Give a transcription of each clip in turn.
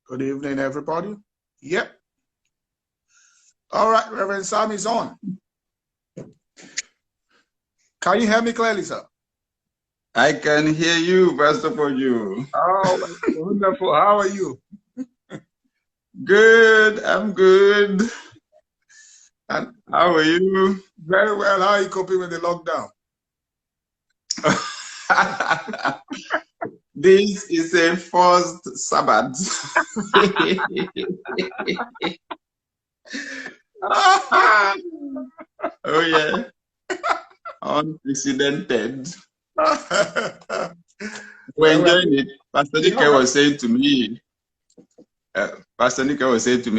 Good evening, everybody. Yep. All right, Reverend Sam is on. Can you hear me clearly, sir? I can hear you, Pastor Poju. Oh, wonderful. How are you? Good, I'm good. And how are you? Very well. How are you coping with the lockdown? This is a forced Sabbath. Oh, yeah. Unprecedented. We're enjoying it. Pastor Nika was saying to me,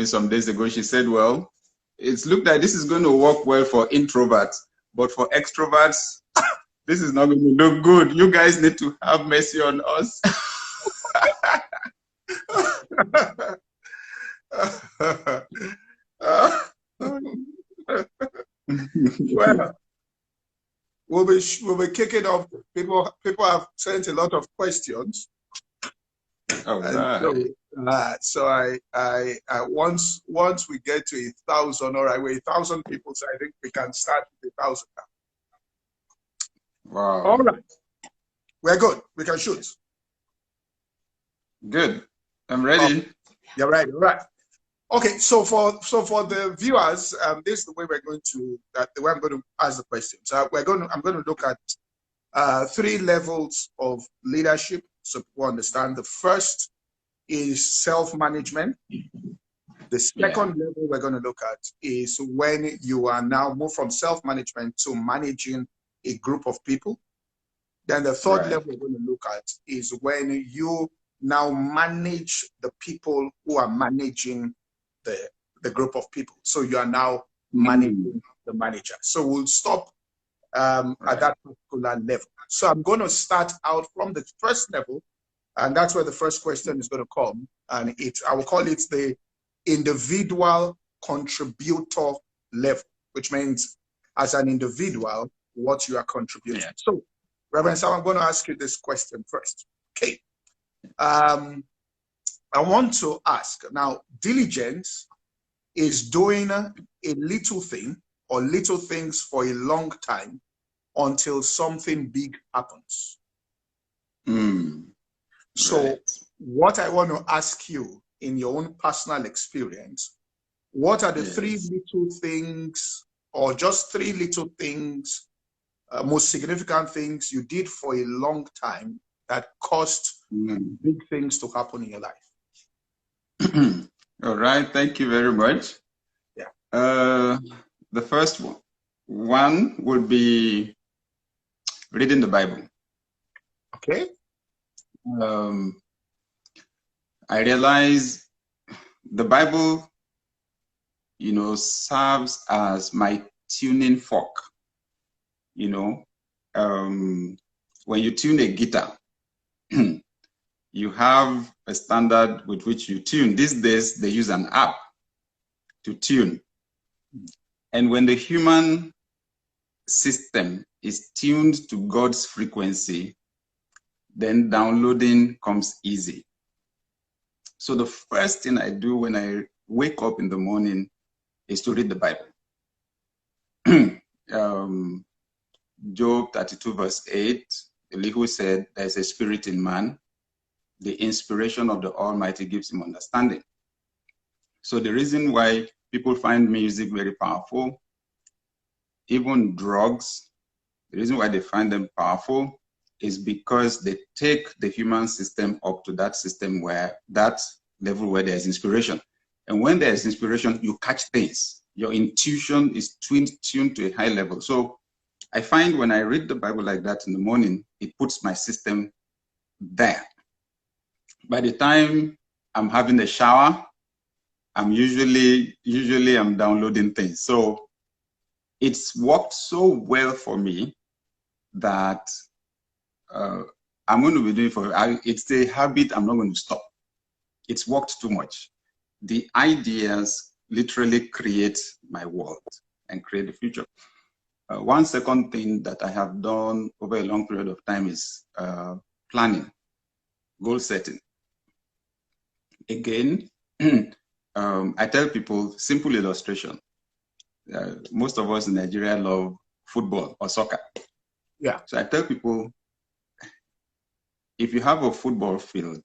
some days ago, she said, well, it's looked like this is going to work well for introverts, but for extroverts, this is not going to look good. You guys need to have mercy on us. Well, we'll be kicking off. People have sent a lot of questions. All right. So I once we get to 1,000, all right, we're 1,000 people, so I think we can start with 1,000 now. Wow. All right. We're good. We can shoot. Good. I'm ready. You're right. All right. Okay. So for the viewers, this is the way the way I'm going to ask the questions. I'm going to look at 3 levels of leadership, so people understand. The first is self-management. The second level we're going to look at is when you are now moved from self-management to managing a group of people. Then the third level we're going to look at is when you now manage the people who are managing the group of people. So you are now managing the manager. So we'll stop at that particular level. So I'm going to start out from the first level, and that's where the first question is going to come. And I will call it the individual contributor level, which means as an individual, what you are contributing. Yeah. So, Reverend Sam, I'm going to ask you this question first. Okay. I want to ask now, diligence is doing a little thing or little things for a long time until something big happens. So what I want to ask you in your own personal experience, what are the 3 little things, or just 3 little things, most significant things you did for a long time that caused big things to happen in your life? All right. Thank you very much. Yeah. The first one would be reading the Bible. Okay. I realize the Bible, serves as my tuning fork. When you tune a guitar, you have a standard with which you tune. These days, they use an app to tune. And when the human system is tuned to God's frequency, then downloading comes easy. So the first thing I do when I wake up in the morning is to read the Bible. Job 32 verse 8, Elihu said, there's a spirit in man. The inspiration of the Almighty gives him understanding. So the reason why people find music very powerful, even drugs, the reason why they find them powerful is because they take the human system up to that level where there's inspiration. And when there's inspiration, you catch things. Your intuition is tuned to a high level. So I find when I read the Bible like that in the morning, it puts my system there. By the time I'm having a shower, I'm usually I'm downloading things. So it's worked so well for me that I'm going to be doing it's a habit I'm not going to stop. It's worked too much. The ideas literally create my world and create the future. One second thing that I have done over a long period of time is planning, goal setting. Again, I tell people, simple illustration. Most of us in Nigeria love football or soccer. Yeah. So I tell people, if you have a football field,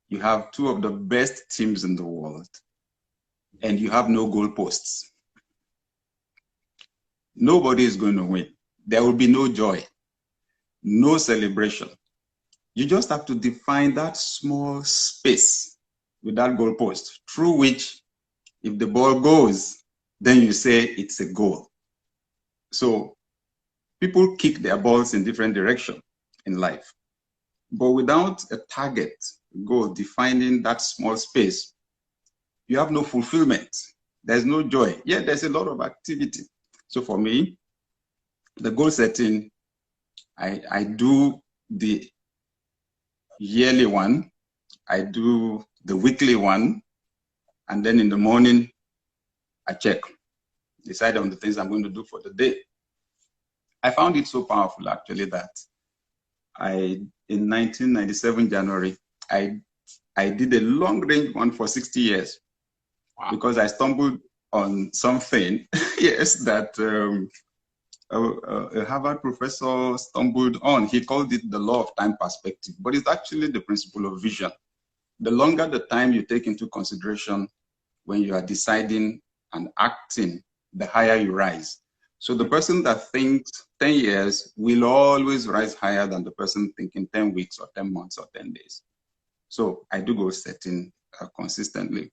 you have two of the best teams in the world, and you have no goalposts. Nobody is going to win. There will be no joy, no celebration. You just have to define that small space with that goalpost through which, if the ball goes, then you say it's a goal. So people kick their balls in different directions in life. But without a target goal defining that small space, you have no fulfillment. There's no joy. Yeah, there's a lot of activity. So for me, the goal setting, I do the yearly one, I do the weekly one, and then in the morning, I check, decide on the things I'm going to do for the day. I found it so powerful, actually, that in 1997, January, I did a long-range one for 60 years. Wow. Because I stumbled on something, yes, that a Harvard professor stumbled on. He called it the law of time perspective, but it's actually the principle of vision. The longer the time you take into consideration when you are deciding and acting, the higher you rise. So the person that thinks 10 years will always rise higher than the person thinking 10 weeks or 10 months or 10 days. So I do goal setting consistently.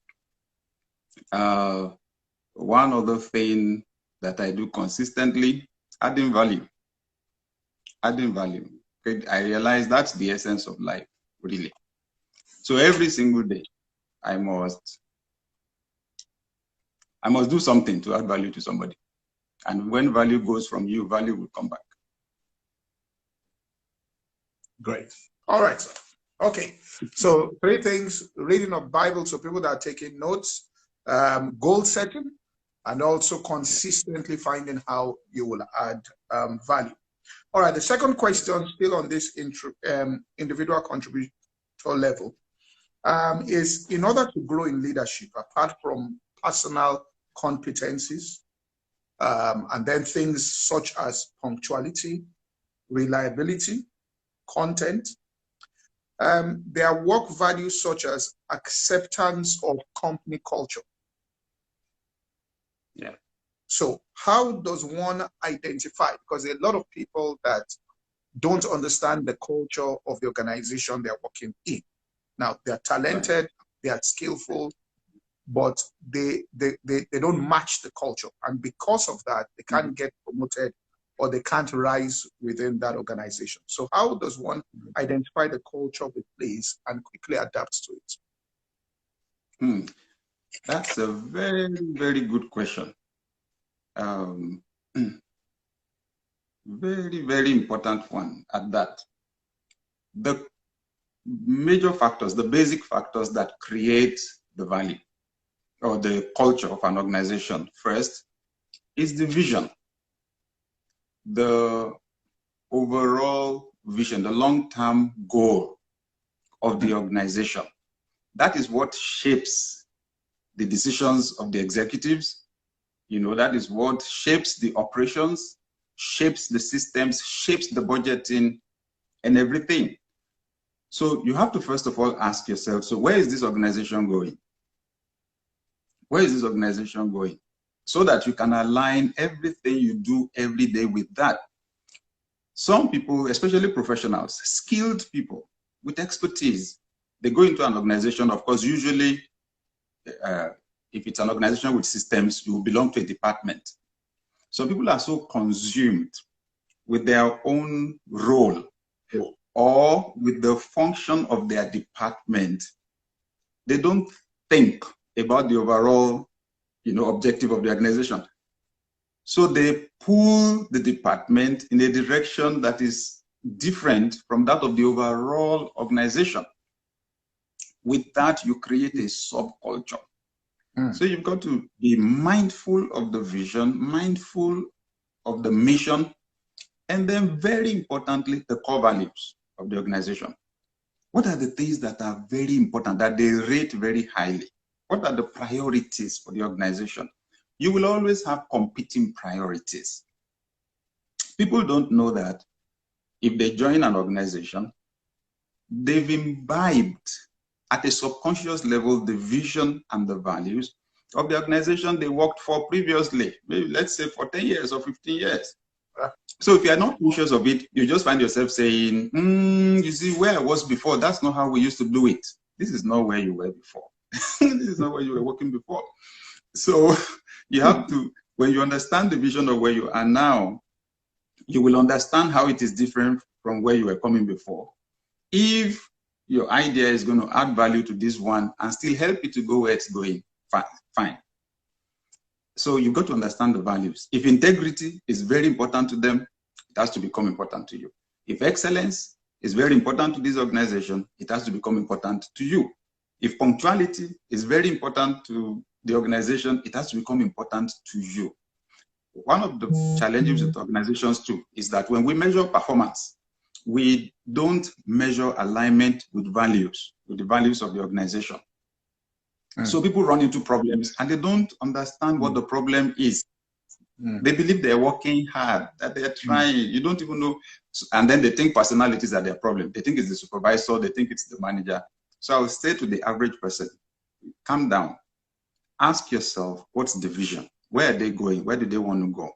One other thing that I do consistently, adding value. Adding value. Okay, I realize that's the essence of life, really. So every single day, I must do something to add value to somebody. And when value goes from you, value will come back. Great. All right. Okay. So 3 things: reading of Bible, so people that are taking notes, goal setting, and also consistently finding how you will add value. All right. The second question, still on this individual contributor level, is, in order to grow in leadership, apart from personal competencies, and then things such as punctuality, reliability, content, there are work values such as acceptance of company culture. Yeah. So how does one identify? Because there are a lot of people that don't understand the culture of the organization they're working in. Now, they're talented, right, they are skillful, but they don't match the culture. And because of that, they can't get promoted or they can't rise within that organization. So how does one identify the culture of the place and quickly adapt to it? That's a very, very good question. Very, very important one at that. The major factors, the basic factors that create the value or the culture of an organization, first, is the vision. The overall vision, the long-term goal of the organization. That is what shapes the decisions of the executives. You know, that is what shapes the operations, shapes the systems, shapes the budgeting and everything. So you have to first of all ask yourself, so where is this organization going? Where is this organization going? So that you can align everything you do every day with that. Some people, especially professionals, skilled people with expertise, they go into an organization, of course, usually, if it's an organization with systems, you will belong to a department. Some people are so consumed with their own role or with the function of their department, they don't think about the overall, objective of the organization. So they pull the department in a direction that is different from that of the overall organization. With that, you create a subculture. So you've got to be mindful of the vision, mindful of the mission, and then very importantly, the core values of the organization. What are the things that are very important, that they rate very highly? What are the priorities for the organization? You will always have competing priorities. People don't know that if they join an organization, they've imbibed at a subconscious level the vision and the values of the organization they worked for previously, maybe let's say for 10 years or 15 years. So if you're not conscious of it, you just find yourself saying, you see, where I was before, that's not how we used to do it. This is not where you were before. This is not where you were working before. So you have to, when you understand the vision of where you are now, you will understand how it is different from where you were coming before. If your idea is going to add value to this one and still help it to go where it's going, fine. So you've got to understand the values. If integrity is very important to them, it has to become important to you. If excellence is very important to this organization, it has to become important to you. If punctuality is very important to the organization, it has to become important to you. One of the challenges with organizations too is that when we measure performance, we don't measure alignment with the values of the organization. So people run into problems and they don't understand what the problem is. They believe they're working hard, that they're trying. You don't even know. And then they think personalities are their problem. They think it's the supervisor. They think it's the manager. So I would say to the average person, calm down. Ask yourself, what's the vision? Where are they going? Where do they want to go?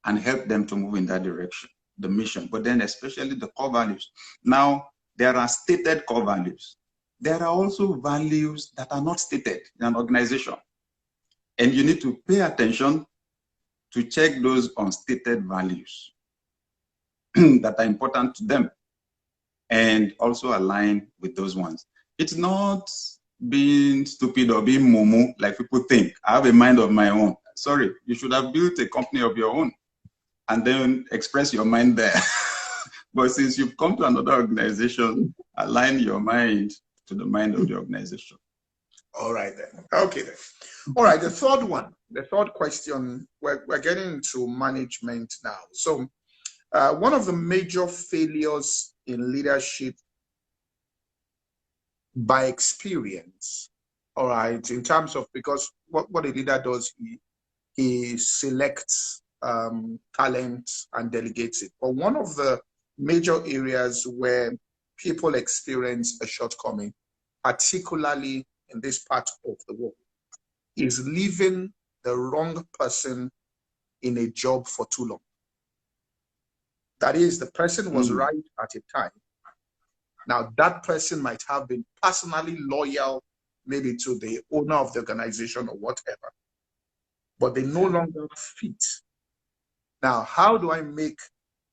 And help them to move in that direction, the mission. But then especially the core values. Now, there are stated core values. There are also values that are not stated in an organization. And you need to pay attention to check those unstated values that are important to them and also align with those ones. It's not being stupid or being mumu like people think. I have a mind of my own. Sorry, you should have built a company of your own and then express your mind there. But since you've come to another organization, align your mind to the mind of the organization. All right then. Okay then. All right, the third question, we're getting into management now. So one of the major failures in leadership by experience, all right, in terms of, because what a leader does, he selects talent and delegates it. But one of the major areas where people experience a shortcoming, particularly in this part of the world, is leaving the wrong person in a job for too long. That is, the person was right at a time. Now, that person might have been personally loyal, maybe to the owner of the organization or whatever, but they no longer fit. Now, how do I make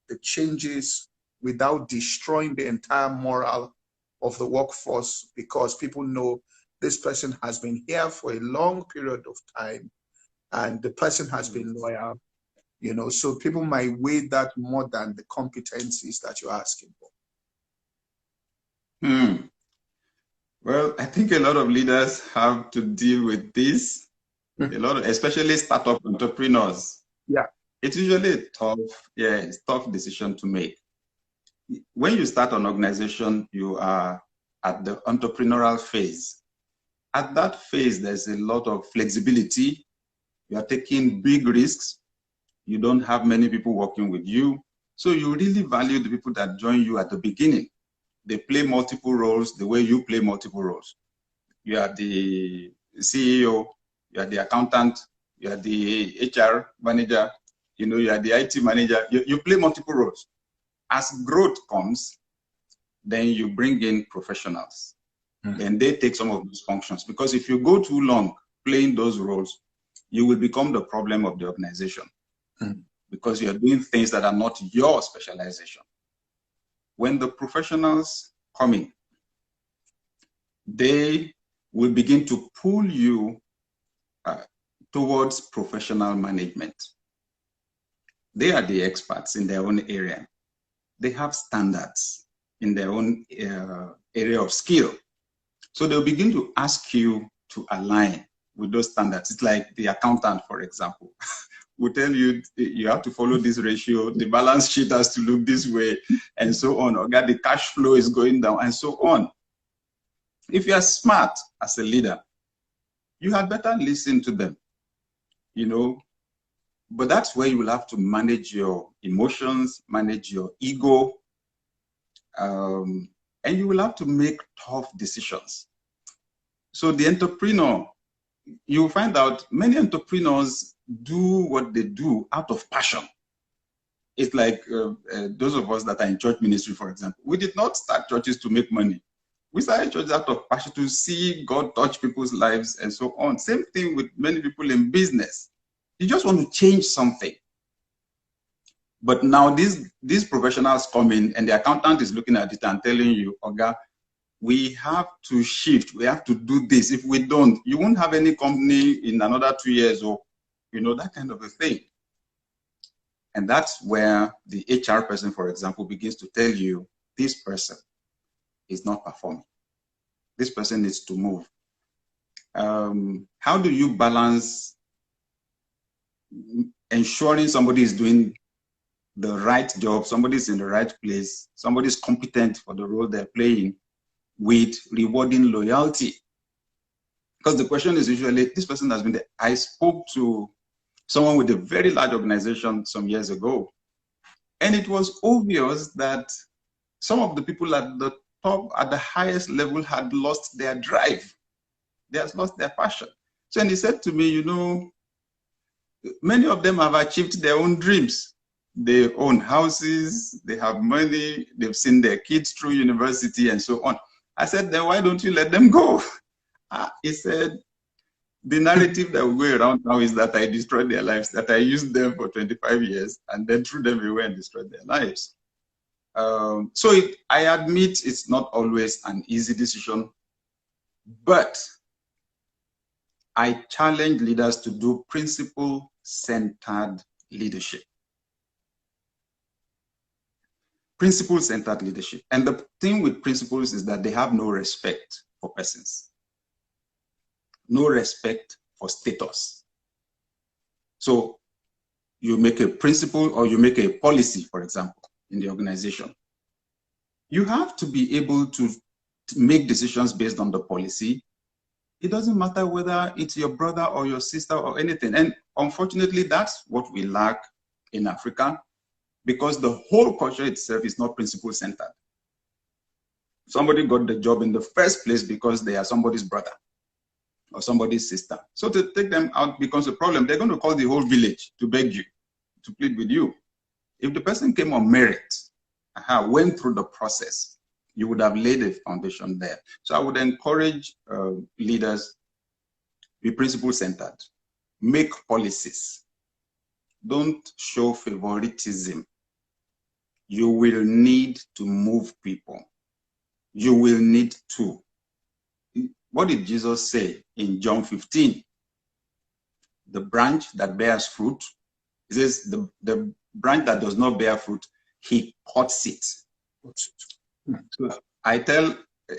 the changes without destroying the entire morale of the workforce, because people know this person has been here for a long period of time and the person has been loyal, you know, so people might weigh that more than the competencies that you're asking for. Well, I think a lot of leaders have to deal with this, a lot of, especially startup entrepreneurs. Yeah. It's usually a tough decision to make. When you start an organization, you are at the entrepreneurial phase. At that phase, there's a lot of flexibility. You are taking big risks. You don't have many people working with you. So you really value the people that join you at the beginning. They play multiple roles the way you play multiple roles. You are the CEO, you are the accountant, you are the HR manager, you know, you are the IT manager. You play multiple roles. As growth comes, then you bring in professionals. And they take some of those functions. Because if you go too long playing those roles, you will become the problem of the organization. Because you're doing things that are not your specialization. When the professionals come in, they will begin to pull you towards professional management. They are the experts in their own area. They have standards in their own area of skill. So they'll begin to ask you to align with those standards. It's like the accountant, for example, will tell you, you have to follow this ratio, the balance sheet has to look this way, and so on. Or the cash flow is going down, and so on. If you are smart as a leader, you had better listen to them, you know. But that's where you will have to manage your emotions, manage your ego, and you will have to make tough decisions. So the entrepreneur, you'll find out many entrepreneurs do what they do out of passion. It's like those of us that are in church ministry, for example. We did not start churches to make money. We started churches out of passion to see God touch people's lives and so on. Same thing with many people in business. You just want to change something. But now these professionals come in and the accountant is looking at it and telling you, Oga, we have to shift. We have to do this. If we don't, you won't have any company in another 2 years or, you know, that kind of a thing. And that's where the HR person, for example, begins to tell you, this person is not performing. This person needs to move. How do you balance ensuring somebody is doing the right job, somebody's in the right place, somebody's competent for the role they're playing, with rewarding loyalty? Because the question is usually, this person has been there. I spoke to someone with a very large organization some years ago, and it was obvious that some of the people at the top, at the highest level, had lost their drive. They had lost their passion. So, and he said to me, you know, many of them have achieved their own dreams. They own houses, they have money, they've seen their kids through university and so on. I said, then why don't you let them go? He said, the narrative that we go around now is that I destroyed their lives, that I used them for 25 years and then threw them away and destroyed their lives. I admit it's not always an easy decision, but I challenge leaders to do principle-centered leadership. Principle-centered leadership. And the thing with principles is that they have no respect for persons. No respect for status. So you make a principle or you make a policy, for example, in the organization. You have to be able to make decisions based on the policy. It doesn't matter whether it's your brother or your sister or anything. And unfortunately, that's what we lack in Africa, because the whole culture itself is not principle-centered. Somebody got the job in the first place because they are somebody's brother or somebody's sister. So to take them out becomes a problem. They're going to call the whole village to beg you, to plead with you. If the person came on merit, went through the process, you would have laid a foundation there. So I would encourage leaders, be principle-centered, make policies. Don't show favoritism. You will need to move people. You will need to. What did Jesus say in John 15? The branch that bears fruit, he says the branch that does not bear fruit, he cuts it. So I tell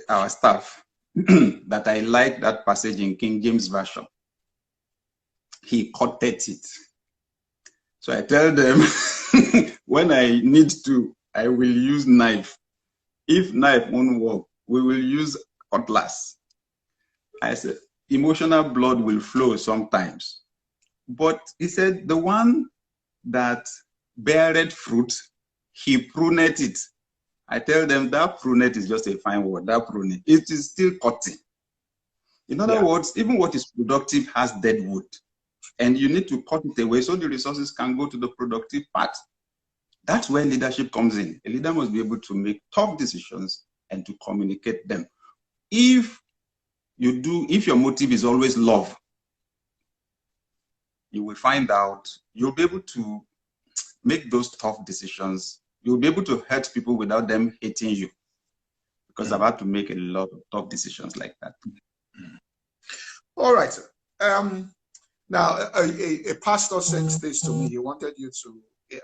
our staff that I like that passage in King James Version. He cutted it. So I tell them, when I need to, I will use knife. If knife won't work, we will use cutlass. I said, emotional blood will flow sometimes. But he said, the one that beareth fruit, he pruned it. I tell them that pruned is just a fine word, that pruned. It is still cutting. In other words, even what is productive has dead wood. And you need to cut it away so the resources can go to the productive part. That's where leadership comes in. A leader must be able to make tough decisions and to communicate them. If your motive is always love, you will find out you'll be able to make those tough decisions. You'll be able to hurt people without them hating you. Because I've had to make a lot of tough decisions like that. All right. Now, a pastor sent this to me. He wanted you to,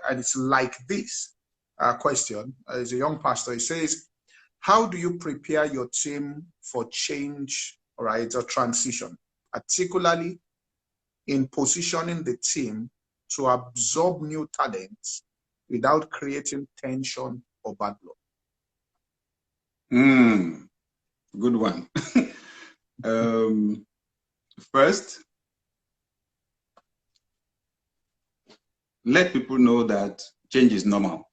and it's like this question. As a young pastor, he says, how do you prepare your team for change, all right, or transition, particularly in positioning the team to absorb new talents without creating tension or bad blood? Good one. First, let people know that change is normal.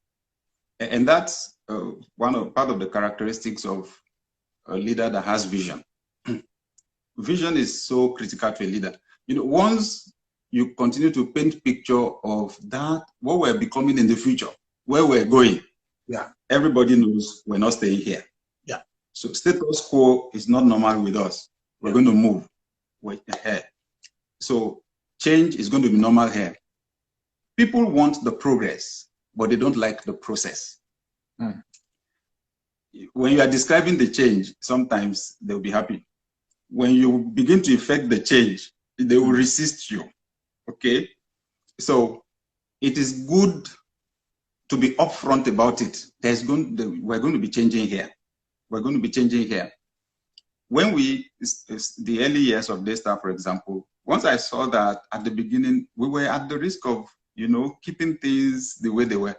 And that's part of the characteristics of a leader that has vision. Vision is so critical to a leader. Once you continue to paint picture of that, what we're becoming in the future, where we're going, everybody knows we're not staying here. So status quo is not normal with us. We're going to move ahead. So change is going to be normal here. People want the progress, but they don't like the process. When you are describing the change, sometimes they'll be happy. When you begin to effect the change, they will resist you. Okay? So it is good to be upfront about it. We're going to be changing here. We're going to be changing here. When the early years of Daystar, for example, once I saw that at the beginning, we were at the risk of, keeping things the way they were.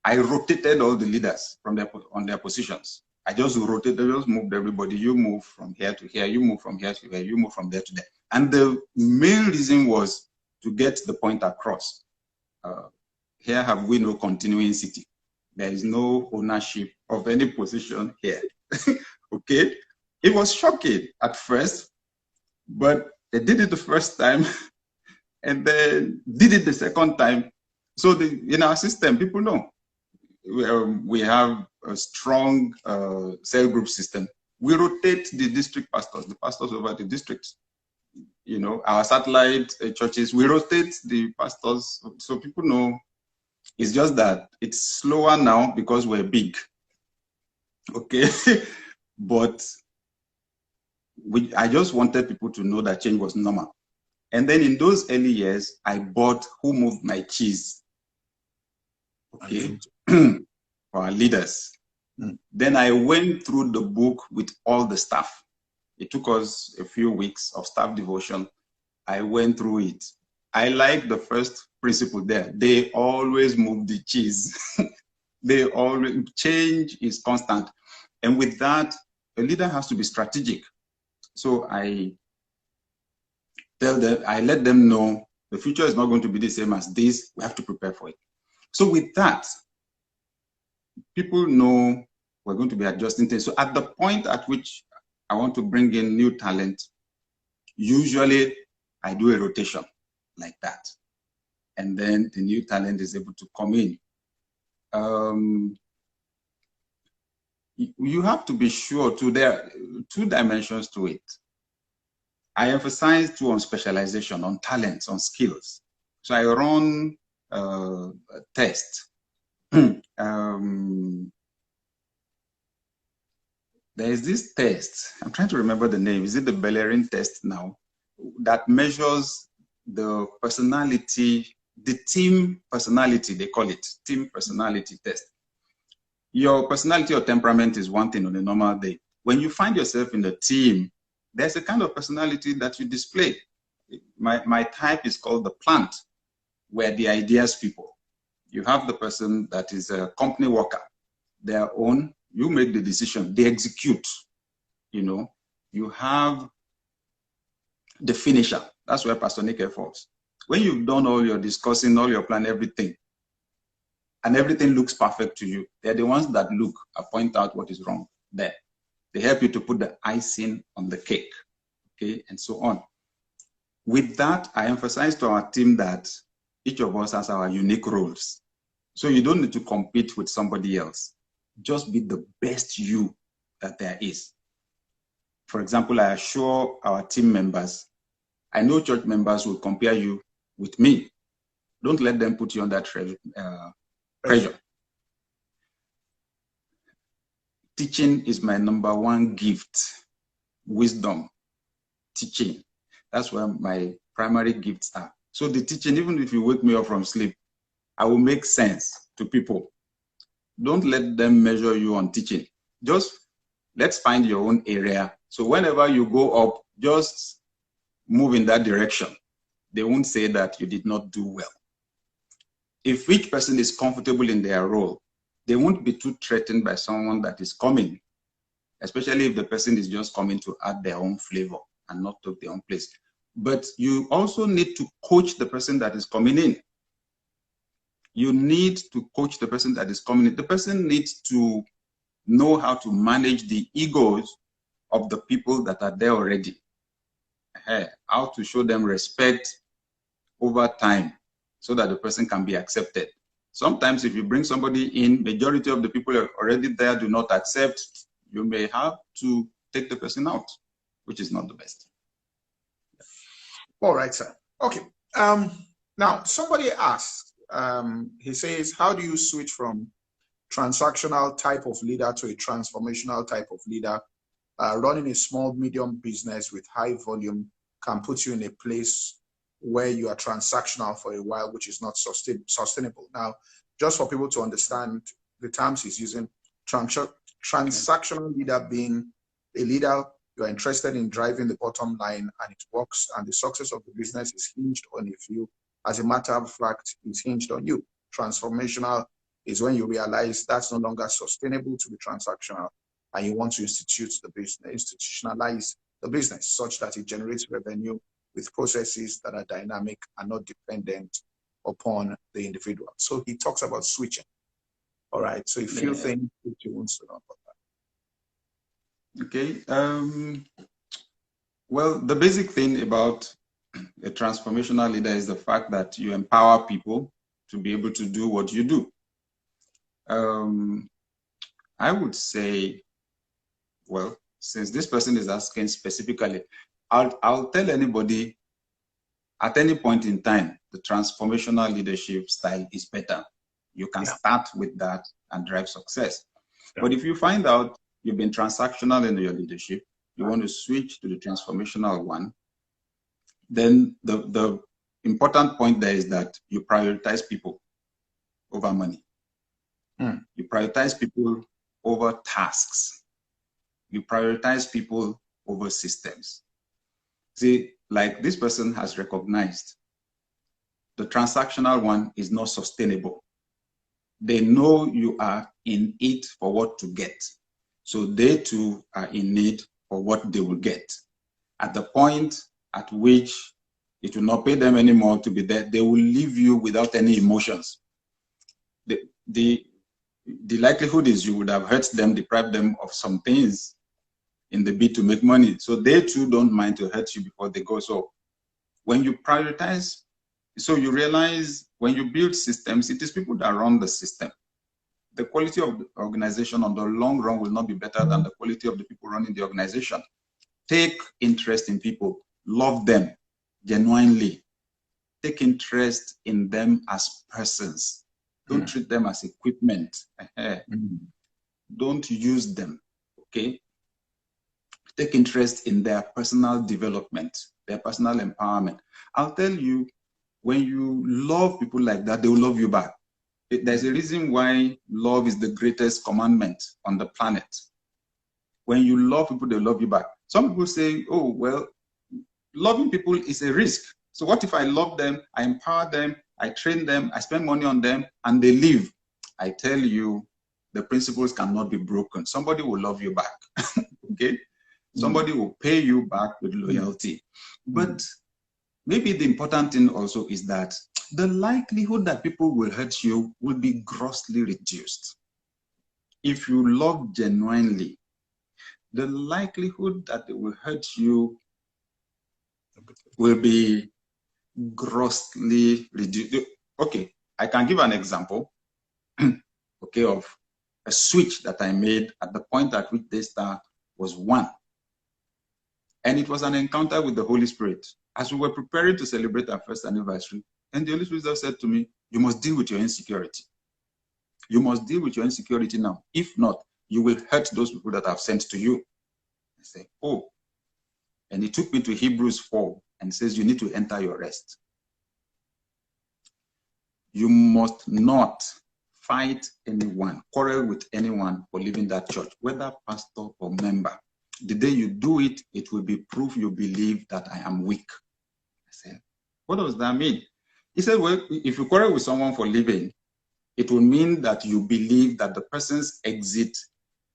I rotated all the leaders on their positions. I just moved everybody. You move from here to here, you move from here to here, you move from there to there. And the main reason was to get the point across. Here have we no continuity. There is no ownership of any position here. Okay? It was shocking at first, but they did it the first time and then did it the second time. So in our system, people know. We have a strong cell group system. We rotate the district pastors, the pastors over the districts. Our satellite churches, we rotate the pastors. So people know. It's just that it's slower now because we're big. Okay? But I just wanted people to know that change was normal. And then in those early years, I bought Who Moved My Cheese. Okay? For our leaders. Then I went through the book with all the staff. It took us a few weeks of staff devotion. I went through it. I like the first principle there. They always move the cheese. Change is constant. And with that, a leader has to be strategic. So I let them know the future is not going to be the same as this. We have to prepare for it. So with that, people know we're going to be adjusting things. So at the point at which I want to bring in new talent, usually I do a rotation like that. And then the new talent is able to come in. You have to be sure there are two dimensions to it. I emphasize too on specialization, on talents, on skills. So I run a test. There is this test, I'm trying to remember the name. Is it the Bellerin test now? That measures the personality, the team personality, they call it, team personality test. Your personality or temperament is one thing on a normal day. When you find yourself in the team, there's a kind of personality that you display. My type is called the plant, where the ideas people. You have the person that is a company worker, their own, you make the decision, they execute, You have the finisher. That's where Pastor Nick falls. When you've done all your discussing, all your plan, everything, and everything looks perfect to you, they're the ones that look and point out what is wrong there. They help you to put the icing on the cake, okay, and so on. With that, I emphasize to our team that each of us has our unique roles. So you don't need to compete with somebody else. Just be the best you that there is. For example, I assure our team members, I know church members will compare you with me. Don't let them put you under pressure. Teaching is my number one gift. Wisdom, teaching. That's where my primary gifts are. So the teaching, even if you wake me up from sleep, I will make sense to people. Don't let them measure you on teaching. Just let's find your own area. So whenever you go up, just move in that direction. They won't say that you did not do well. If each person is comfortable in their role, they won't be too threatened by someone that is coming especially if the person is just coming to add their own flavor and not take their own place. But you also need to coach the person that is coming in. You need to coach the person that is coming in. The person needs to know how to manage the egos of the people that are there already. How to show them respect over time so that the person can be accepted. Sometimes if you bring somebody in, majority of the people are already there do not accept, you may have to take the person out, which is not the best. All right, sir. Okay. Now, somebody asked, he says, how do you switch from transactional type of leader to a transformational type of leader? Running a small, medium business with high volume can put you in a place where you are transactional for a while, which is not sustainable. Now, just for people to understand the terms he's using, transactional leader being a leader, you're interested in driving the bottom line and it works, and the success of the business is hinged on a few. As a matter of fact, it's hinged on you. Transformational is when you realize that's no longer sustainable to be transactional, and you want to institutionalize the business such that it generates revenue with processes that are dynamic and not dependent upon the individual. So he talks about switching. All right. So a few things that you want to know about that. Okay. Well, the basic thing about a transformational leader is the fact that you empower people to be able to do what you do. I would say, well, since this person is asking specifically, I'll tell anybody at any point in time, the transformational leadership style is better. You can start with that and drive success. But if you find out you've been transactional in your leadership, you want to switch to the transformational one, then the important point there is that you prioritize people over money. You prioritize people over tasks. You prioritize people over systems. See, like this person has recognized, the transactional one is not sustainable. They know you are in it for what to get. So they too are in need for what they will get. At the point at which it will not pay them anymore to be there, they will leave you without any emotions. The likelihood is you would have hurt them, deprived them of some things in the bid to make money. So they too don't mind to hurt you before they go. So when you prioritize, so you realize when you build systems, it is people that run the system. The quality of the organization on the long run will not be better than the quality of the people running the organization. Take interest in people, love them genuinely. Take interest in them as persons. Don't treat them as equipment. Don't use them, okay? Take interest in their personal development, their personal empowerment. I'll tell you, when you love people like that, they will love you back. There's a reason why love is the greatest commandment on the planet. When you love people, they love you back. Some people say, oh, well, loving people is a risk. So what if I love them, I empower them, I train them, I spend money on them, and they leave? I tell you, the principles cannot be broken. Somebody will love you back, okay? Somebody will pay you back with loyalty. But maybe the important thing also is that the likelihood that people will hurt you will be grossly reduced. If you love genuinely, the likelihood that they will hurt you will be grossly reduced. Okay, I can give an example, okay, of a switch that I made at the point at which this star was one. And it was an encounter with the Holy Spirit. As we were preparing to celebrate our first anniversary, and the Holy Spirit just said to me, you must deal with your insecurity. You must deal with your insecurity now. If not, you will hurt those people that I've sent to you. I said, oh. And he took me to Hebrews 4 and says, you need to enter your rest. You must not fight anyone, quarrel with anyone for leaving that church, whether pastor or member. The day you do it, it will be proof you believe that I am weak. I said, what does that mean? He said, well, if you quarrel with someone for leaving, it will mean that you believe that the person's exit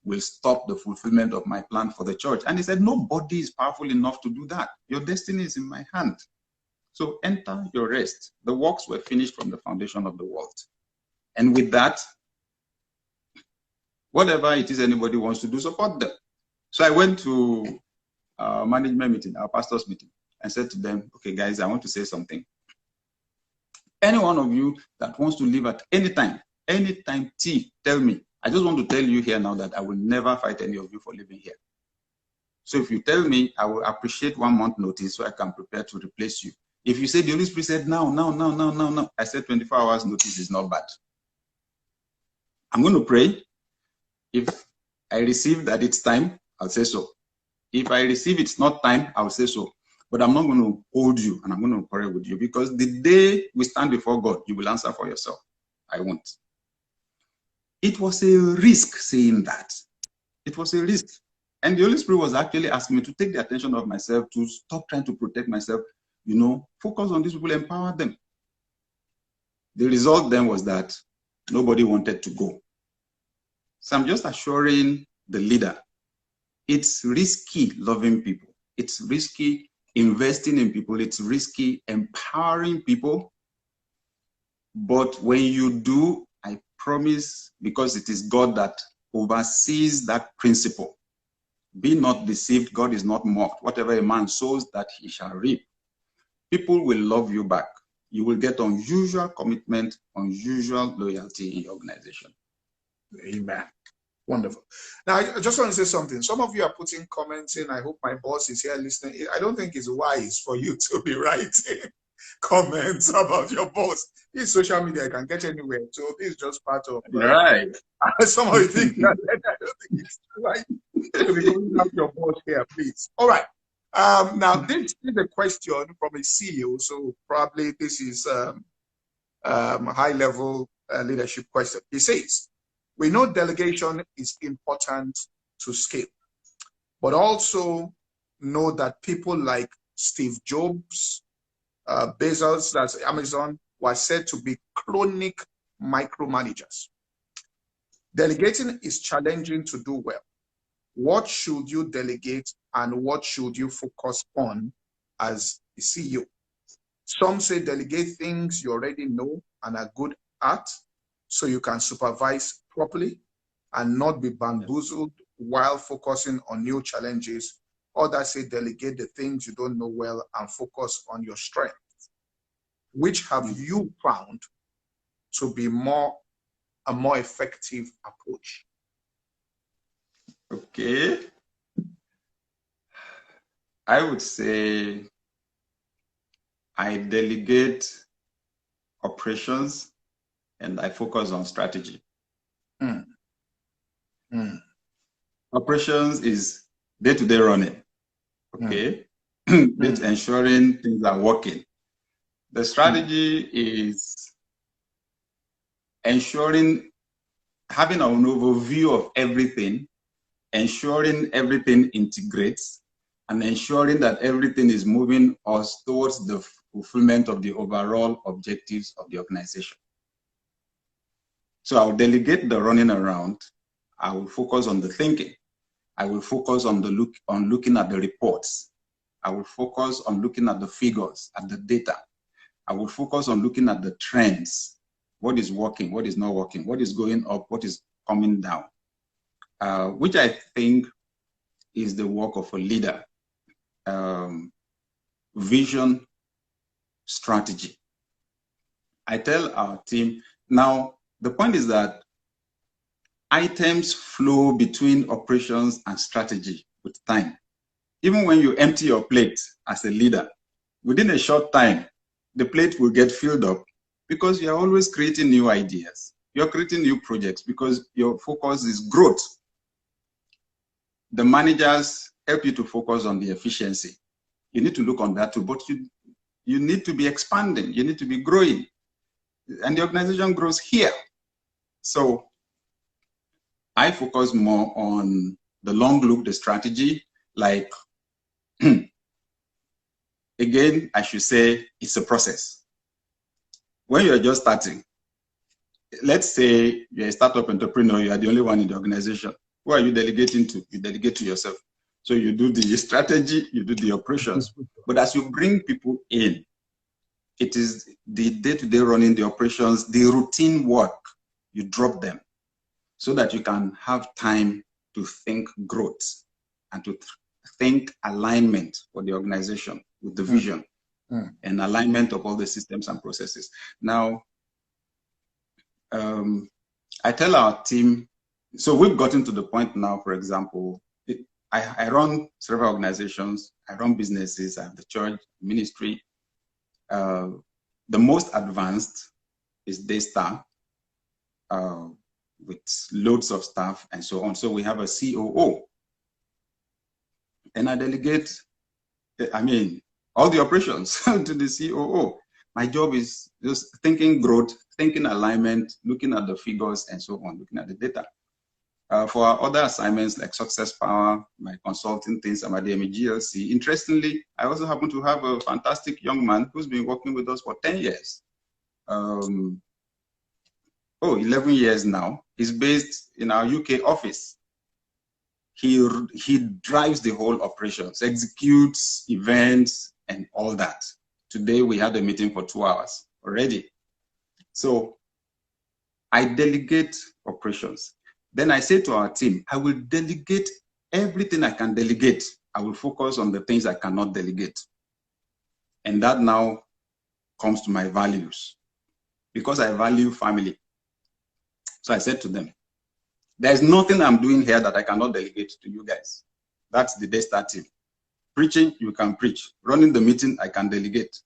will stop the fulfillment of my plan for the church. And he said, nobody is powerful enough to do that. Your destiny is in my hand. So enter your rest. The works were finished from the foundation of the world. And with that, whatever it is anybody wants to do, support them. So I went to our management meeting, our pastor's meeting, and said to them, okay, guys, I want to say something. Any one of you that wants to leave at any time, tell me. I just want to tell you here now that I will never fight any of you for living here. So if you tell me, I will appreciate 1 month notice so I can prepare to replace you. If you say the Holy Spirit said no, I said 24 hours notice is not bad. I'm going to pray. If I receive that it's time, I'll say so. If I receive it's not time, I'll say so. But I'm not going to hold you and I'm going to pray with you, because the day we stand before God, you will answer for yourself. I won't. It was a risk saying that. It was a risk. And the Holy Spirit was actually asking me to take the attention of myself, to stop trying to protect myself, focus on these people, empower them. The result then was that nobody wanted to go. So I'm just assuring the leader, it's risky loving people. It's risky investing in people. It's risky empowering people. But when you do, I promise, because it is God that oversees that principle, be not deceived, God is not mocked. Whatever a man sows, that he shall reap. People will love you back. You will get unusual commitment, unusual loyalty in your organization. Amen. Wonderful. Now, I just want to say something. Some of you are putting comments in. I hope my boss is here listening. I don't think it's wise for you to be writing comments about your boss. This social media, I can get anywhere. So this is just part of right. Some of you think that I don't think it's right to be going after your boss here, please. All right. Now this is a question from a CEO, so probably this is a high-level leadership question. He says, we know delegation is important to scale, but also know that people like Steve Jobs, Bezos, that's Amazon, were said to be chronic micromanagers. Delegating is challenging to do well. What should you delegate and what should you focus on as a CEO? Some say delegate things you already know and are good at so you can supervise properly and not be bamboozled while focusing on new challenges. Others say delegate the things you don't know well and focus on your strength. Which have you found to be a more effective approach? Okay. I would say I delegate operations and I focus on strategy. Operations is day-to-day running. Okay. It's ensuring things are working. The strategy is ensuring, having an overview of everything, ensuring everything integrates, and ensuring that everything is moving us towards the fulfillment of the overall objectives of the organization. So I'll delegate the running around. I will focus on the thinking. I will focus on looking at the reports. I will focus on looking at the figures, at the data. I will focus on looking at the trends. What is working? What is not working? What is going up? What is coming down? Which I think is the work of a leader. Vision, strategy. I tell our team, now the point is that items flow between operations and strategy with time. Even when you empty your plate as a leader, within a short time, the plate will get filled up because you're always creating new ideas. You're creating new projects because your focus is growth. The managers help you to focus on the efficiency. You need to look on that too, but you need to be expanding. You need to be growing. And the organization grows here. So I focus more on the long look, the strategy, like, again, I should say it's a process. When you're just starting, let's say you're a startup entrepreneur, you are the only one in the organization. Who are you delegating to? You delegate to yourself. So you do the strategy, you do the operations. But as you bring people in, it is the day-to-day running, the operations, the routine work, you drop them so that you can have time to think growth and to think alignment for the organization with the vision and alignment of all the systems and processes. Now, I tell our team, so we've gotten to the point now, for example, I run several organizations, I run businesses, I have the church, ministry. The most advanced is Daystar, with loads of staff and so on. So we have a COO. And I delegate, all the operations to the COO. My job is just thinking growth, thinking alignment, looking at the figures and so on, looking at the data. For our other assignments like Success Power, my consulting things, Adeyemi GLC. Interestingly, I also happen to have a fantastic young man who's been working with us for 10 years. 11 years now. He's based in our UK office. He drives the whole operations, executes events and all that. Today we had a meeting for 2 hours already. So I delegate operations. Then I say to our team, I will delegate everything I can delegate. I will focus on the things I cannot delegate. And that now comes to my values, because I value family. So I said to them, there's nothing I'm doing here that I cannot delegate to you guys. That's the Daystar team. Preaching, you can preach. Running the meeting, I can delegate.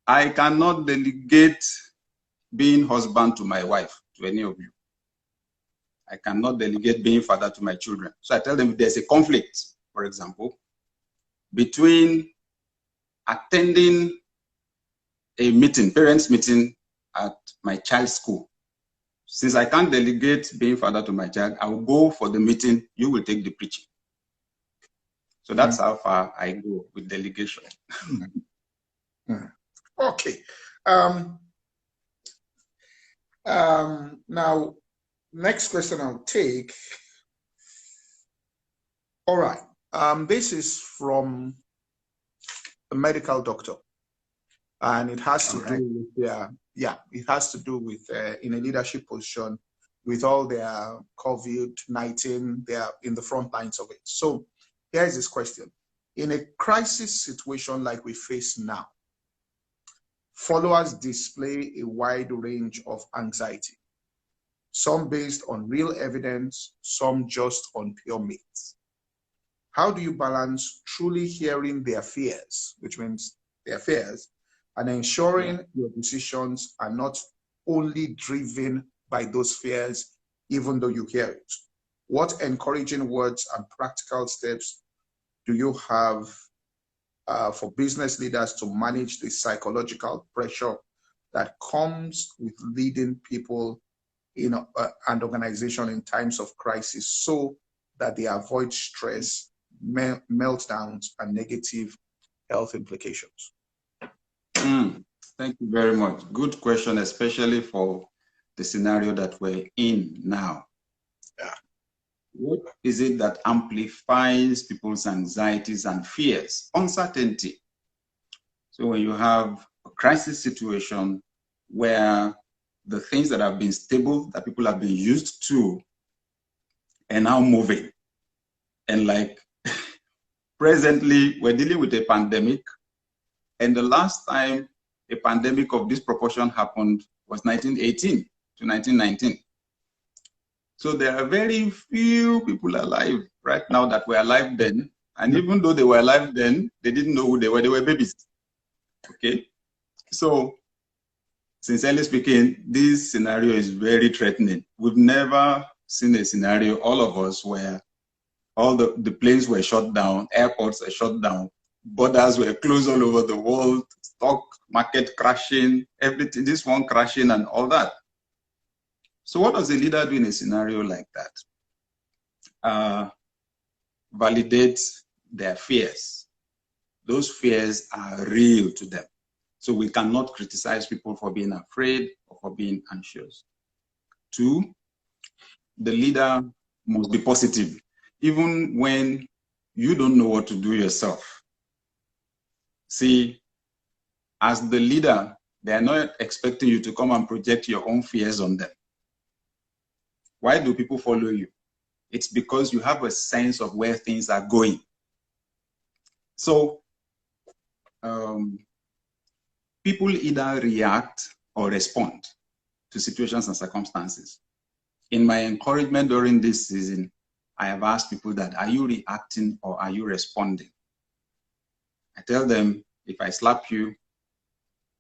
I cannot delegate being husband to my wife, to any of you. I cannot delegate being father to my children. So I tell them if there's a conflict, for example, between attending a meeting, parents' meeting at my child's school. Since I can't delegate being father to my child, I will go for the meeting, you will take the preaching. So that's how far I go with delegation. Okay. Now, next question I'll take. All right. This is from a medical doctor, and it has to do with it has to do with in a leadership position with all their COVID-19. They are in the front lines of it. So here is this question: in a crisis situation like we face now, followers display a wide range of anxiety. Some based on real evidence, some just on pure myths. How do you balance truly hearing their fears, which means their fears, and ensuring your decisions are not only driven by those fears, even though you hear it? What encouraging words and practical steps do you have for business leaders to manage the psychological pressure that comes with leading people and organization in times of crisis, so that they avoid stress, meltdowns, and negative health implications? Thank you very much. Good question, especially for the scenario that we're in now. What is it that amplifies people's anxieties and fears? Uncertainty. So when you have a crisis situation where the things that have been stable, that people have been used to, are now moving. And like presently, we're dealing with a pandemic. And the last time a pandemic of this proportion happened was 1918 to 1919. So there are very few people alive right now that were alive then. And even though they were alive then, they didn't know who they were babies. Okay? So, sincerely speaking, this scenario is very threatening. We've never seen a scenario, all of us, where all the planes were shut down, airports were shut down, borders were closed all over the world, stock market crashing, everything, this one crashing and all that. So what does a leader do in a scenario like that? Validate their fears. Those fears are real to them. So we cannot criticize people for being afraid or for being anxious. 2, the leader must be positive, even when you don't know what to do yourself. See, as the leader, they are not expecting you to come and project your own fears on them. Why do people follow you? It's because you have a sense of where things are going. So people either react or respond to situations and circumstances. In my encouragement during this season, I have asked people that, are you reacting or are you responding? I tell them, if I slap you,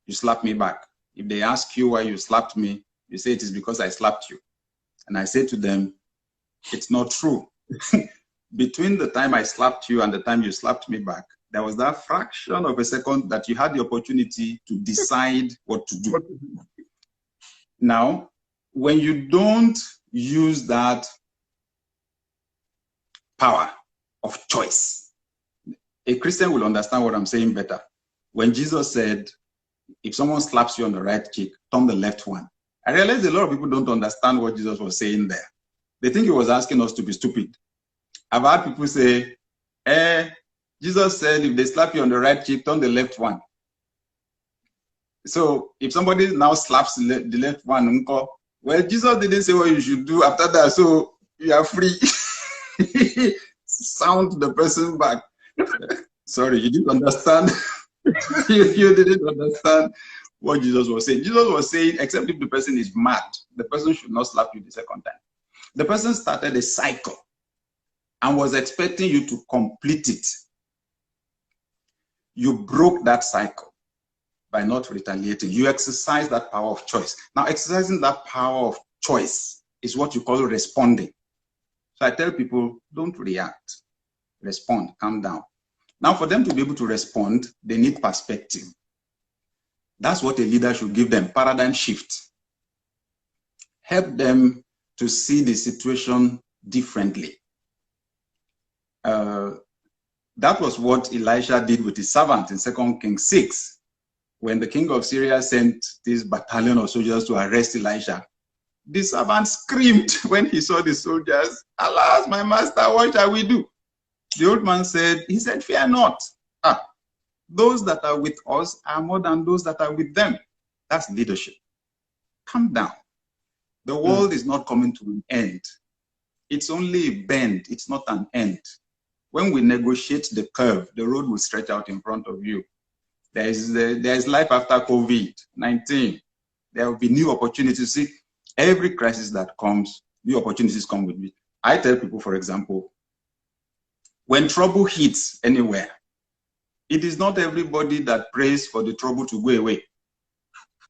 you slap me back. If they ask you why you slapped me, you say it is because I slapped you. And I say to them, it's not true. Between the time I slapped you and the time you slapped me back, there was that fraction of a second that you had the opportunity to decide what to do. Now, when you don't use that power of choice, a Christian will understand what I'm saying better. When Jesus said, if someone slaps you on the right cheek, turn the left one. I realize a lot of people don't understand what Jesus was saying there. They think he was asking us to be stupid. I've had people say, Jesus said, if they slap you on the right cheek, turn the left one. So if somebody now slaps the left one, well, Jesus didn't say what you should do after that, so you are free. Sound the person back. Sorry, you didn't understand. you didn't understand what Jesus was saying. Jesus was saying, except if the person is mad, the person should not slap you the second time. The person started a cycle and was expecting you to complete it. You broke that cycle by not retaliating. You exercise that power of choice. Now, exercising that power of choice is what you call responding. So I tell people, don't react. Respond, calm down. Now, for them to be able to respond, they need perspective. That's what a leader should give them, paradigm shift. Help them to see the situation differently. That was what Elisha did with his servant in 2 Kings 6. When the king of Syria sent this battalion of soldiers to arrest Elisha, the servant screamed when he saw the soldiers, "Alas, my master, what shall we do?" The old man said, fear not. Those that are with us are more than those that are with them. That's leadership. Calm down. The world is not coming to an end. It's only a bend. It's not an end. When we negotiate the curve, the road will stretch out in front of you. There is life after COVID-19. There will be new opportunities. See, every crisis that comes, new opportunities come with it. I tell people, for example, when trouble hits anywhere, it is not everybody that prays for the trouble to go away.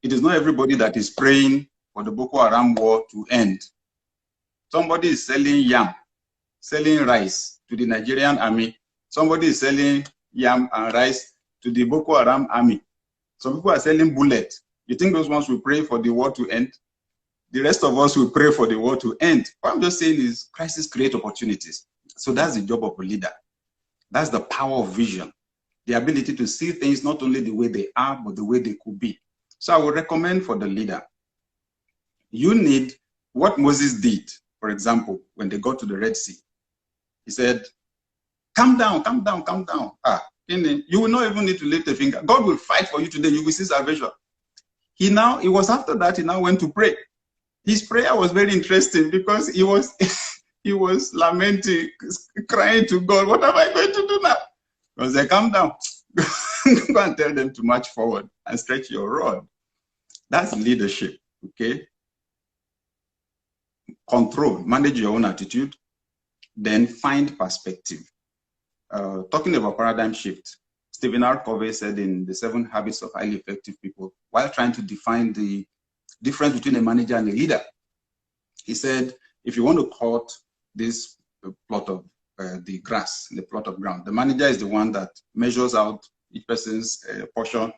It is not everybody that is praying for the Boko Haram war to end. Somebody is selling yam, selling rice to the Nigerian army. Somebody is selling yam and rice to the Boko Haram army. Some people are selling bullets. You think those ones will pray for the war to end? The rest of us will pray for the war to end. What I'm just saying is crises create opportunities. So that's the job of a leader. That's the power of vision. The ability to see things not only the way they are, but the way they could be. So I would recommend for the leader, you need what Moses did, for example, when they got to the Red Sea. He said, calm down, calm down, calm down. You will not even need to lift a finger. God will fight for you today. You will see salvation. It was after that, he now went to pray. His prayer was very interesting because he was lamenting, crying to God, what am I going to do now? Because they calm down. Go and tell them to march forward and stretch your rod. That's leadership, okay? Control, manage your own attitude, then find perspective. Talking about paradigm shift, Stephen R. Covey said in The 7 Habits of Highly Effective People, while trying to define the difference between a manager and a leader, he said, if you want to cut this plot of the grass, the plot of ground, the manager is the one that measures out each person's portion,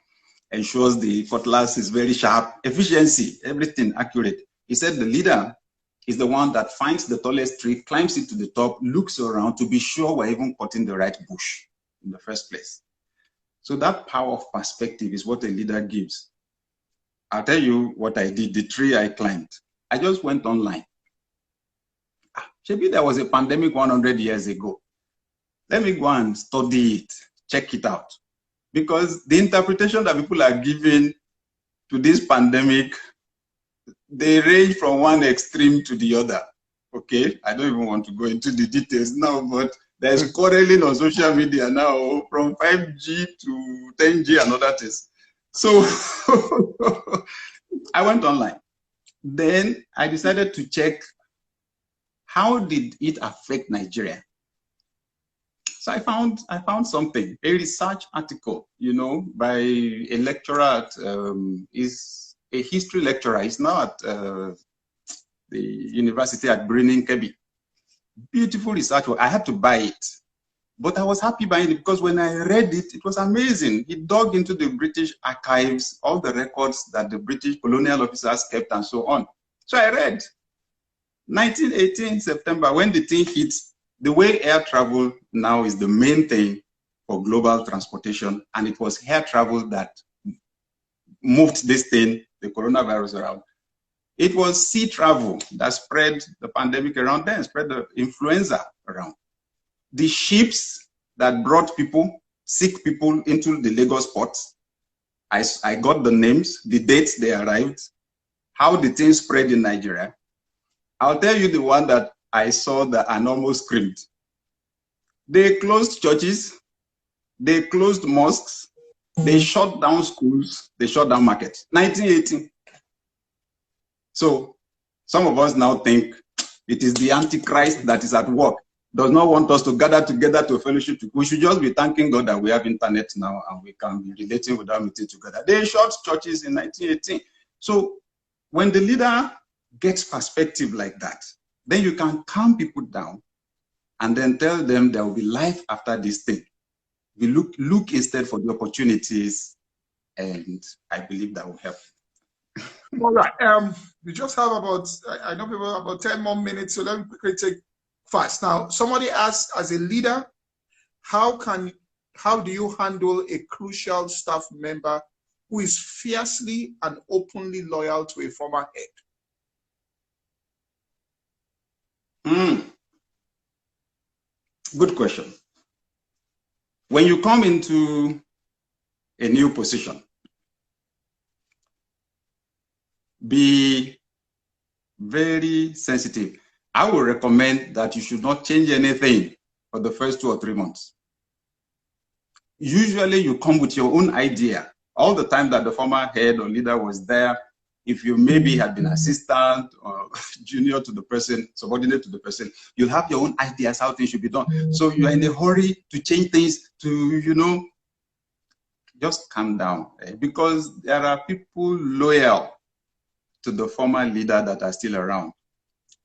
ensures the cutlass is very sharp, efficiency, everything accurate. He said the leader is the one that finds the tallest tree, climbs it to the top, looks around to be sure we're even cutting the right bush in the first place. So that power of perspective is what a leader gives. I'll tell you what I did, the tree I climbed. I just went online. Maybe there was a pandemic 100 years ago. Let me go and study it, check it out. Because the interpretation that people are giving to this pandemic, they range from one extreme to the other. Okay, I don't even want to go into the details now, but there's quarreling on social media now from 5G to 10G and other things. So I went online. Then I decided to check how did it affect Nigeria. So I found something, a research article, you know, by a lecturer at, is a history lecturer. He's now at the university at Birnin Kebbi. Beautiful research. I had to buy it, but I was happy buying it because when I read it, it was amazing. He dug into the British archives, all the records that the British colonial officers kept and so on. So I read 1918 September, when the thing hit, the way air travel now is the main thing for global transportation, and it was air travel that moved this thing, the coronavirus, around. It was sea travel that spread the pandemic around then, spread the influenza around. The ships that brought people, sick people into the Lagos ports, I got the names, the dates they arrived, how the thing spread in Nigeria. I'll tell you the one that I saw that I almost screamed. They closed churches, they closed mosques, they shut down schools, they shut down markets. 1918. So some of us now think it is the Antichrist that is at work, does not want us to gather together to fellowship. We should just be thanking God that we have internet now and we can be relating without meeting together. They shut churches in 1918. So when the leader gets perspective like that, then you can calm people down and then tell them there will be life after this thing. We look instead for the opportunities, and I believe that will help. All right. We just have about, I know people have about 10 more minutes, so let me quickly take fast. Now, somebody asked, as a leader, how do you handle a crucial staff member who is fiercely and openly loyal to a former head? Good question. When you come into a new position, be very sensitive. I will recommend that you should not change anything for the first 2 or 3 months. Usually you come with your own idea. All the time that the former head or leader was there, if you maybe had been assistant or junior to the person, subordinate to the person, you'll have your own ideas how things should be done. So you're in a hurry to change things, to, you know, just calm down. Because there are people loyal to the former leader that are still around.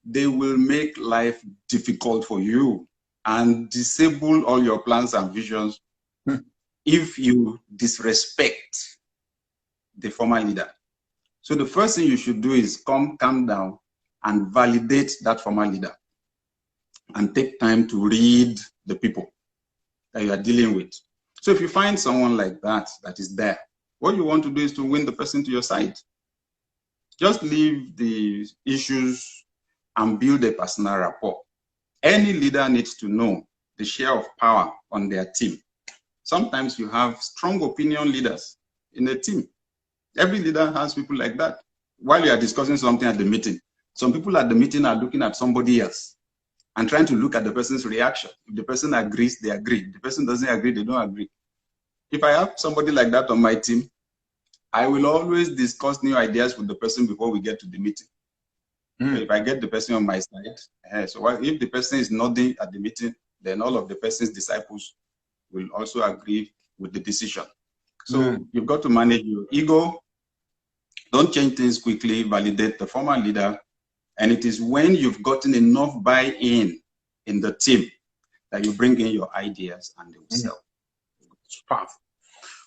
They will make life difficult for you and disable all your plans and visions if you disrespect the former leader. So the first thing you should do is calm down and validate that former leader and take time to read the people that you are dealing with. So if you find someone like that is there, what you want to do is to win the person to your side. Just leave the issues and build a personal rapport. Any leader needs to know the share of power on their team. Sometimes you have strong opinion leaders in a team. Every leader has people like that. While you are discussing something at the meeting, some people at the meeting are looking at somebody else and trying to look at the person's reaction. If the person agrees, they agree. If the person doesn't agree, they don't agree. If I have somebody like that on my team, I will always discuss new ideas with the person before we get to the meeting. So if I get the person on my side, so if the person is nodding at the meeting, then all of the person's disciples will also agree with the decision. So you've got to manage your ego. Don't change things quickly. Validate the former leader. And it is when you've gotten enough buy-in in the team that you bring in your ideas and they will sell. It's powerful.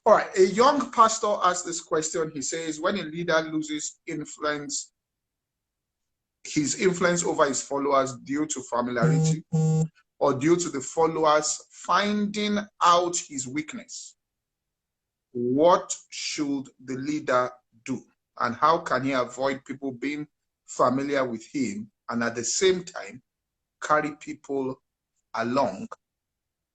All right. A young pastor asked this question. He says, when a leader loses influence, his influence over his followers due to familiarity or due to the followers finding out his weakness, what should the leader do? And how can he avoid people being familiar with him and at the same time carry people along,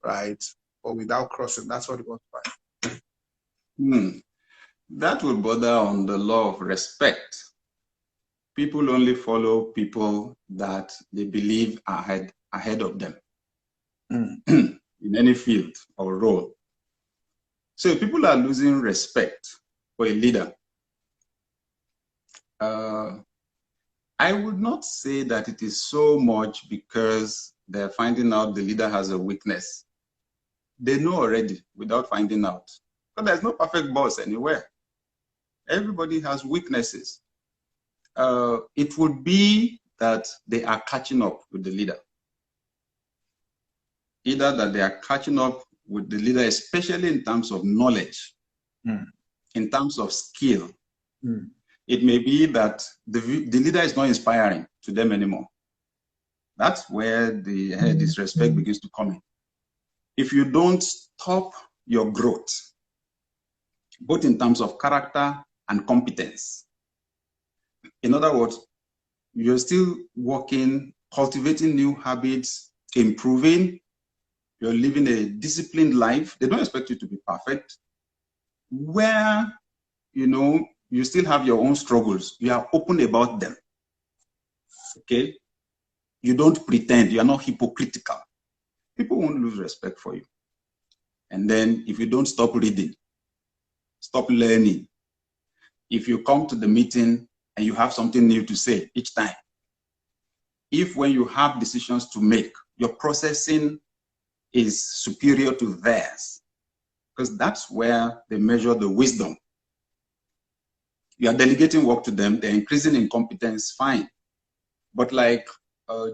right? Or without crossing. That's what it was like. That will border on the law of respect. People only follow people that they believe are ahead of them in any field or role. So if people are losing respect for a leader, I would not say that it is so much because they're finding out the leader has a weakness. They know already without finding out. But there's no perfect boss anywhere. Everybody has weaknesses. It would be that they are catching up with the leader. Either that they are catching up with the leader, especially in terms of knowledge, in terms of skill. It may be that the leader is not inspiring to them anymore. That's where the disrespect begins to come in. If you don't stop your growth, both in terms of character and competence, in other words, you're still working, cultivating new habits, improving, you're living a disciplined life. They don't expect you to be perfect. Where, you still have your own struggles. You are open about them. Okay? You don't pretend. You are not hypocritical. People won't lose respect for you. And then if you don't stop reading, stop learning, if you come to the meeting and you have something new to say each time, if when you have decisions to make, your processing is superior to theirs, because that's where they measure the wisdom. You are delegating work to them, they're increasing in competence, fine. But like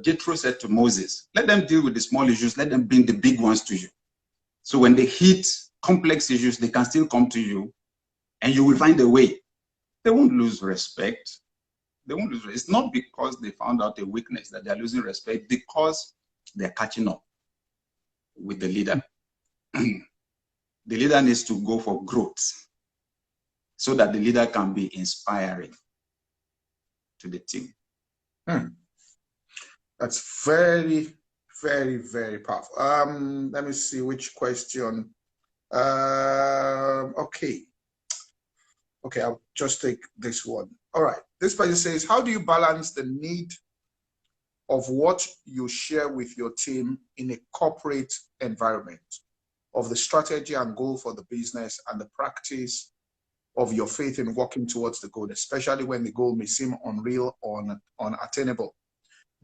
Jethro said to Moses, let them deal with the small issues, let them bring the big ones to you. So when they hit complex issues, they can still come to you and you will find a way. They won't lose respect. They won't lose respect. It's not because they found out a weakness that they're losing respect, because they're catching up with the leader. The leader needs to go for growth so that the leader can be inspiring to the team. That's very, very, very powerful. Let me see which question. Okay, I'll just take this one. All right, this person says, how do you balance the need of what you share with your team in a corporate environment, of the strategy and goal for the business and the practice of your faith in working towards the goal, especially when the goal may seem unreal or unattainable,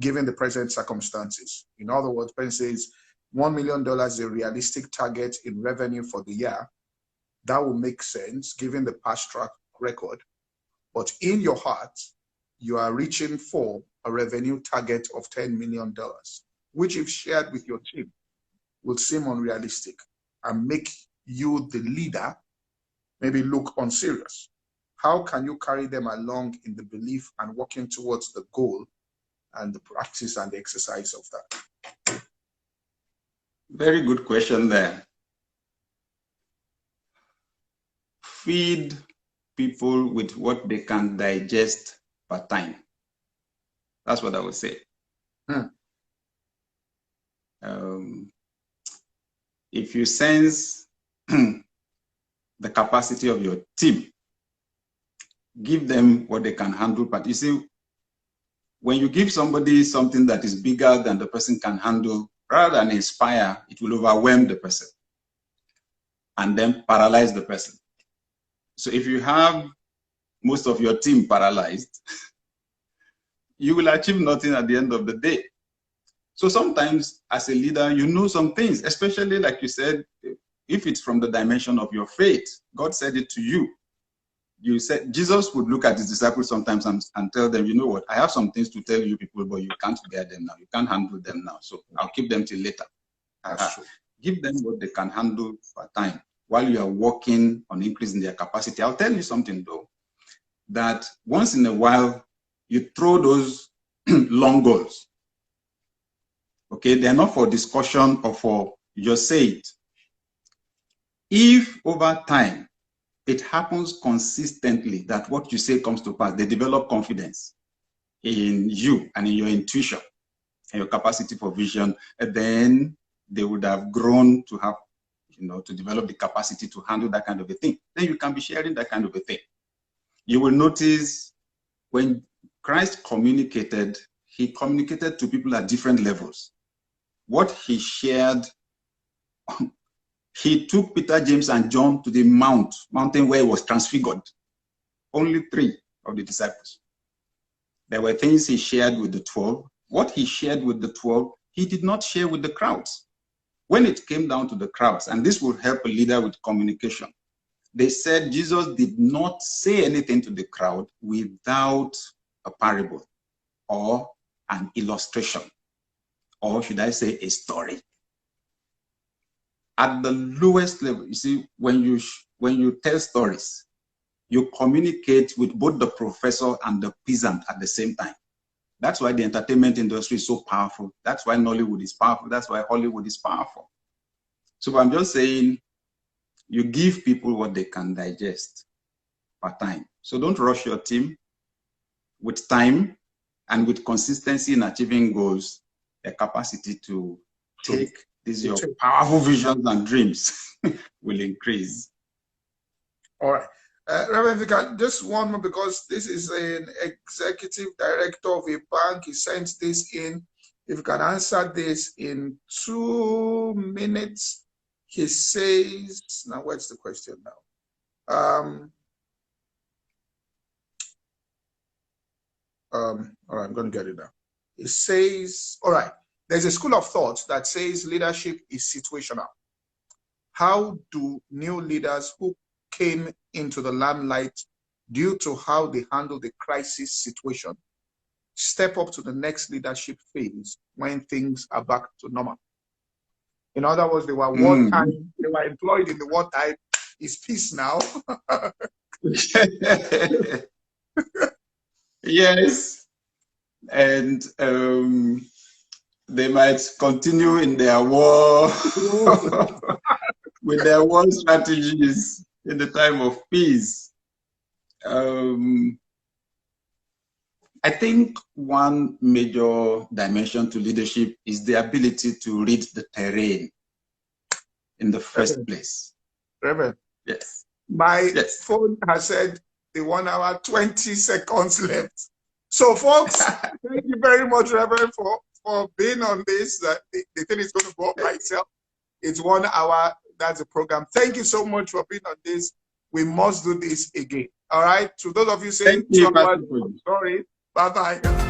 given the present circumstances? In other words, Ben says $1 million is a realistic target in revenue for the year. That will make sense given the past track record. But in your heart, you are reaching for a revenue target of $10 million, which if shared with your team will seem unrealistic and make you, the leader, maybe look unserious. How can you carry them along in the belief and working towards the goal and the practice and the exercise of that? Very good question there. Feed people with what they can digest per time. That's what I would say. If you sense the capacity of your team, give them what they can handle. But you see, when you give somebody something that is bigger than the person can handle, rather than inspire, it will overwhelm the person and then paralyze the person. So if you have most of your team paralyzed, you will achieve nothing at the end of the day. So sometimes as a leader, you know some things, especially like you said, if it's from the dimension of your faith. God said it to you. You said Jesus would look at his disciples sometimes and tell them, you know what, I have some things to tell you people, but you can't bear them now. You can't handle them now. So I'll keep them till later. Give them what they can handle per time while you are working on increasing their capacity. I'll tell you something though, that once in a while, you throw those long goals. Okay, they're not for discussion or for just say it. If over time it happens consistently that what you say comes to pass, they develop confidence in you and in your intuition. and your capacity for vision, and then they would have grown to have, to develop the capacity to handle that kind of a thing. Then you can be sharing that kind of a thing. You will notice when Christ communicated, he communicated to people at different levels. What he shared, he took Peter, James, and John to the mountain where he was transfigured. Only 3 of the disciples. There were things he shared with the 12. What he shared with the 12, he did not share with the crowds. When it came down to the crowds, and this will help a leader with communication, they said Jesus did not say anything to the crowd without a parable or an illustration, or should I say a story. At the lowest level, you see, when you tell stories, you communicate with both the professor and the peasant at the same time. That's why the entertainment industry is so powerful. That's why Nollywood is powerful. That's why Hollywood is powerful. So I'm just saying, you give people what they can digest per time. So don't rush your team. With time and with consistency in achieving goals, the capacity to take these your powerful visions and dreams will increase. All right. Reverend Vicar, just one more, because this is an executive director of a bank. He sent this in. If you can answer this in 2 minutes. He says, now what's the question now? All right, I'm going to get it now. It says, all right, there's a school of thought that says leadership is situational. How do new leaders who came into the limelight due to how they handle the crisis situation step up to the next leadership phase when things are back to normal? In other words, they were wartime, they were employed in the wartime. It's peace now. Yes. And they might continue in their war with their war strategies in the time of peace. I think one major dimension to leadership is the ability to read the terrain in the first place. Reverend. Yes. My phone has said the 1 hour, 20 seconds left. So folks, thank you very much, Reverend, for being on this. The thing is going to go up by itself. It's 1 hour. That's the program. Thank you so much for being on this. We must do this again. All right. To those of you saying 2 hours, sorry. Bye-bye.